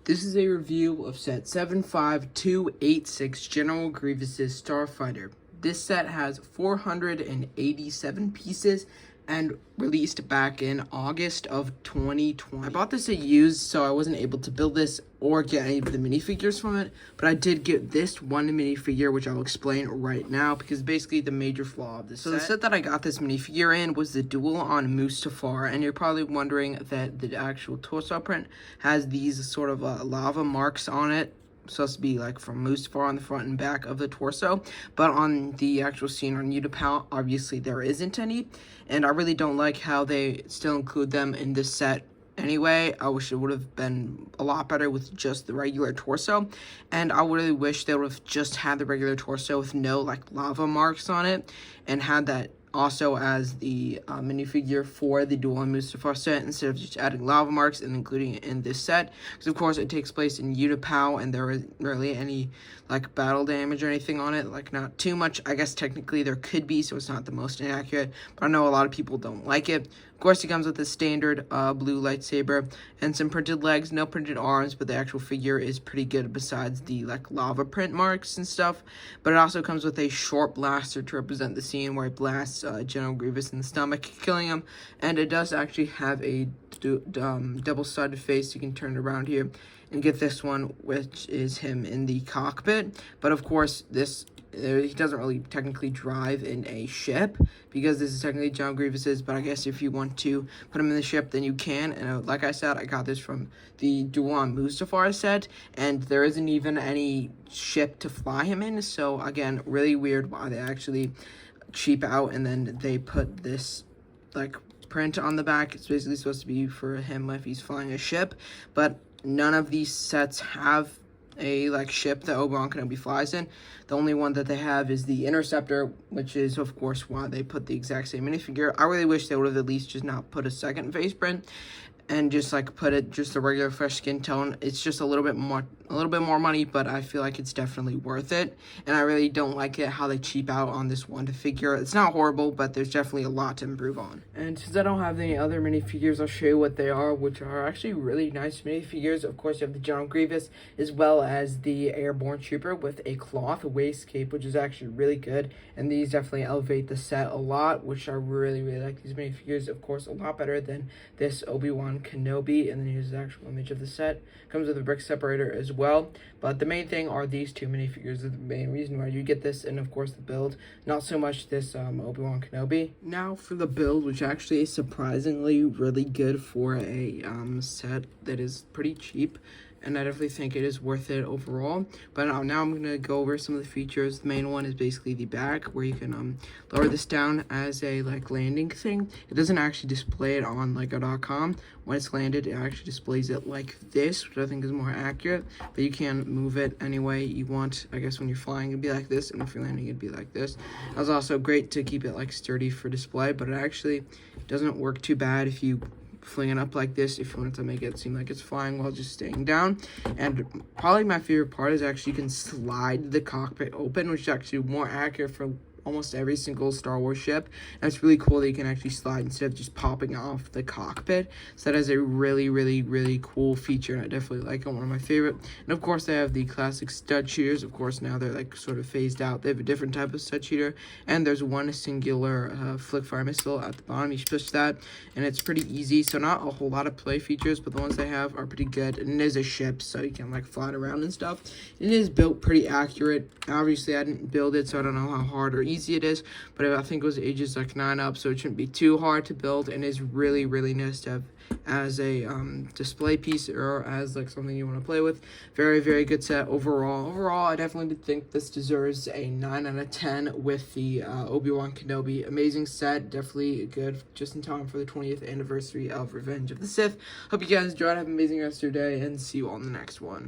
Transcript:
This is a review of set 75286 General Grevious's Starfighter. This set has 487 pieces and released back in August of 2020. I bought this used, so I wasn't able to build this or get any of the minifigures from it, but I did get this one minifigure, which I'll explain right now, because basically the major flaw of this set. The set that I got this minifigure in was the duel on Mustafar, and you're probably wondering that the actual torso print has these sort of lava marks on it, supposed to be like from Mustafar on the front and back of the torso, but on the actual scene on Utapau, obviously there isn't any, and I really don't like how they still include them in this set anyway. I wish it would have been a lot better with just the regular torso, and I really wish they would have just had the regular torso with no like lava marks on it, and had that also as the minifigure for the Duel on Mustafar set, instead of just adding lava marks and including it in this set, because of course it takes place in Utapau and there isn't really any like battle damage or anything on it, like not too much. I guess technically there could be, so it's not the most inaccurate, but I know a lot of people don't like it. Of course, it comes with a standard blue lightsaber and some printed legs, no printed arms, but the actual figure is pretty good besides the like lava print marks and stuff. But it also comes with a short blaster to represent the scene where it blasts General Grevious in the stomach, killing him. And it does actually have a double-sided face. You can turn it around here and get this one, which is him in the cockpit. But of course, this he doesn't really technically drive in a ship, because this is technically General Grievous's, but I guess if you want to put him in the ship, then you can. And like I said, I got this from the Duel on Mustafar set, and there isn't even any ship to fly him in, so again, really weird why they actually cheap out and then they put this like print on the back. It's basically supposed to be for him if he's flying a ship, but none of these sets have a like ship that Obi-Wan Kenobi flies in. The only one that they have is the Interceptor, which is of course why they put the exact same minifigure. I really wish they would have at least just not put a second face print and just like put it just a regular fresh skin tone. It's just a little bit more money, but I feel like it's definitely worth it. And I really don't like it how they cheap out on this one figure. It's not horrible, but there's definitely a lot to improve on. And since I don't have any other minifigures, I'll show you what they are, which are actually really nice minifigures. Of course, you have the General Grevious, as well as the Airborne Trooper with a cloth waist cape, which is actually really good. And these definitely elevate the set a lot, which I really like these minifigures. Of course, a lot better than this Obi-Wan Kenobi. And then here's the actual image of the set. Comes with a brick separator as well, but the main thing are these two minifigures. The main reason why you get this, and of course the build, not so much this Obi-Wan Kenobi. Now for the build, which actually is surprisingly really good for a set that is pretty cheap, and I definitely think it is worth it overall. But now I'm going to go over some of the features. The main one is basically the back, where you can lower this down as a like landing thing. It doesn't actually display it on Lego.com. When it's landed, it actually displays it like this, which I think is more accurate. But you can move it any way you want. I guess when you're flying, it'd be like this, and if you're landing, it'd be like this. That was also great to keep it like sturdy for display, but it actually doesn't work too bad if you fling it up like this, if you want to make it seem like it's flying while just staying down. And probably my favorite part is actually you can slide the cockpit open, which is actually more accurate for almost every single Star Wars ship, and it's really cool that you can actually slide instead of just popping off the cockpit. So that is a really cool feature, and I definitely like it, one of my favorite. And of course they have the classic stud shooters. Of course now they're like sort of phased out. They have a different type of stud shooter, and there's one singular flick fire missile at the bottom. You push that and it's pretty easy, so not a whole lot of play features, but the ones they have are pretty good. And it is a ship, so you can like fly it around and stuff. It is built pretty accurate. Obviously I didn't build it, so I don't know how hard or easy it is, but I think it was ages like 9 up, so it shouldn't be too hard to build, and is really nice to have as a display piece or as like something you want to play with. Very good set overall. I definitely think this deserves a 9 out of 10 with the Obi-Wan Kenobi. Amazing set, definitely good, just in time for the 20th anniversary of Revenge of the Sith. Hope you guys enjoyed. Have an amazing rest of your day, and see you all in the next one.